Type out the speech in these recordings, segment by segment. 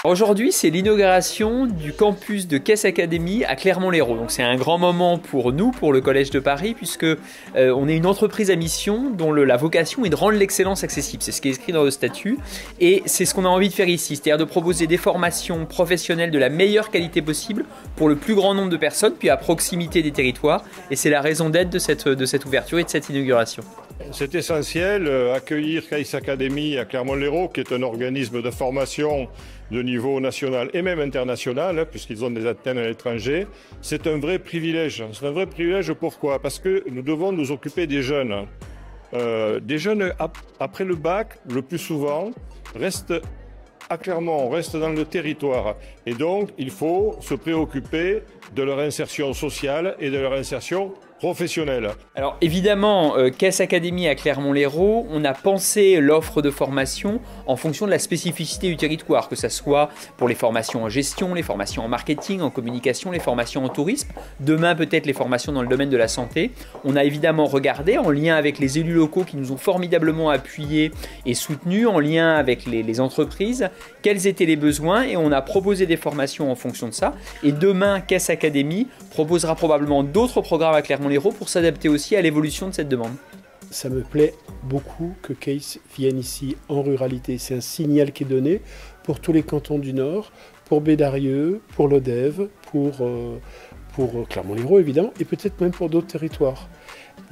Aujourd'hui, c'est l'inauguration du campus de Caisse Academy à Clermont-Lérault. Donc c'est un grand moment pour nous, pour le Collège de Paris, puisque on est une entreprise à mission dont la vocation est de rendre l'excellence accessible. C'est ce qui est écrit dans le statut et c'est ce qu'on a envie de faire ici, c'est-à-dire de proposer des formations professionnelles de la meilleure qualité possible pour le plus grand nombre de personnes, puis à proximité des territoires. Et c'est la raison d'être de cette ouverture et de cette inauguration. C'est essentiel, accueillir Caisse Academy à Clermont-Lérault, qui est un organisme de formation de niveau national et même international, puisqu'ils ont des antennes à l'étranger. C'est un vrai privilège. C'est un vrai privilège pourquoi? Parce que nous devons nous occuper des jeunes. Des jeunes, après le bac, le plus souvent, restent à Clermont, restent dans le territoire. Et donc, il faut se préoccuper de leur insertion sociale et de leur insertion professionnelle. Alors évidemment, Caisse Academy à Clermont-Lérault, on a pensé l'offre de formation en fonction de la spécificité du territoire, que ce soit pour les formations en gestion, les formations en marketing, en communication, les formations en tourisme, demain peut-être les formations dans le domaine de la santé. On a évidemment regardé, en lien avec les élus locaux qui nous ont formidablement appuyés et soutenus, en lien avec les entreprises, quels étaient les besoins et on a proposé des formations en fonction de ça. Et demain, Caisse Academy proposera probablement d'autres programmes à Clermont-Lérault pour s'adapter aussi à l'évolution de cette demande. Ça me plaît beaucoup que Case vienne ici en ruralité. C'est un signal qui est donné pour tous les cantons du Nord, pour Bédarieux, pour l'Odève, pour Clermont-Lérault évidemment, et peut-être même pour d'autres territoires.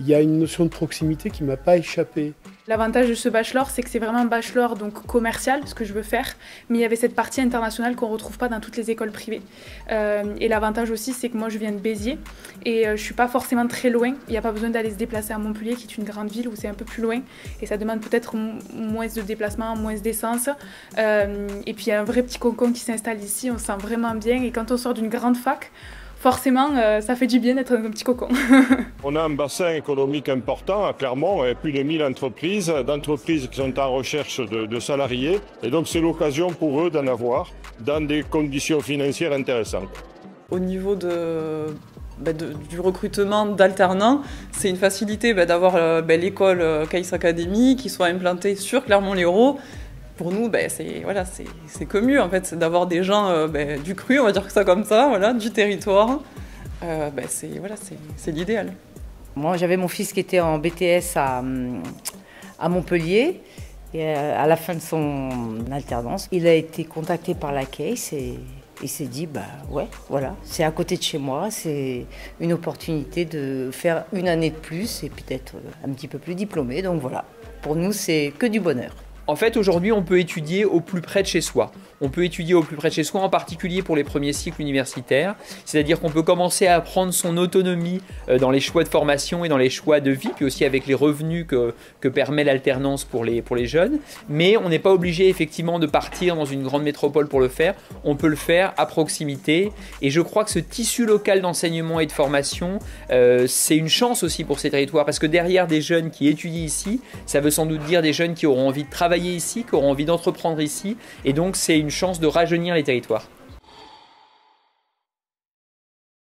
Il y a une notion de proximité qui ne m'a pas échappé. L'avantage de ce bachelor, c'est que c'est vraiment un bachelor donc commercial, ce que je veux faire, mais il y avait cette partie internationale qu'on ne retrouve pas dans toutes les écoles privées. Et l'avantage aussi, c'est que moi je viens de Béziers et je ne suis pas forcément très loin. Il n'y a pas besoin d'aller se déplacer à Montpellier, qui est une grande ville où c'est un peu plus loin et ça demande peut-être moins de déplacements, moins d'essence. Et puis il y a un vrai petit cocon qui s'installe ici, on se sent vraiment bien et quand on sort d'une grande fac, forcément, ça fait du bien d'être dans un petit cocon. On a un bassin économique important à Clermont, et plus de 1000 entreprises qui sont en recherche de salariés. Et donc c'est l'occasion pour eux d'en avoir dans des conditions financières intéressantes. Au niveau du recrutement d'alternants, c'est une facilité d'avoir l'école Case Academy qui soit implantée sur Clermont-Lérault. Pour nous, c'est que mieux en fait, d'avoir des gens du cru, on va dire que ça comme ça, voilà, du territoire. C'est l'idéal. Moi, j'avais mon fils qui était en BTS à Montpellier. Et à la fin de son alternance, il a été contacté par la Case et il s'est dit, ouais, voilà, c'est à côté de chez moi, c'est une opportunité de faire une année de plus et peut-être un petit peu plus diplômé. Donc voilà, pour nous, c'est que du bonheur. En fait, aujourd'hui, on peut étudier au plus près de chez soi. On peut étudier au plus près de chez soi, en particulier pour les premiers cycles universitaires. C'est-à-dire qu'on peut commencer à prendre son autonomie dans les choix de formation et dans les choix de vie, puis aussi avec les revenus que permet l'alternance pour les jeunes. Mais on n'est pas obligé effectivement de partir dans une grande métropole pour le faire. On peut le faire à proximité. Et je crois que ce tissu local d'enseignement et de formation, c'est une chance aussi pour ces territoires. Parce que derrière des jeunes qui étudient ici, ça veut sans doute dire des jeunes qui auront envie de travailler ici, qui auront envie d'entreprendre ici, et donc c'est une chance de rajeunir les territoires.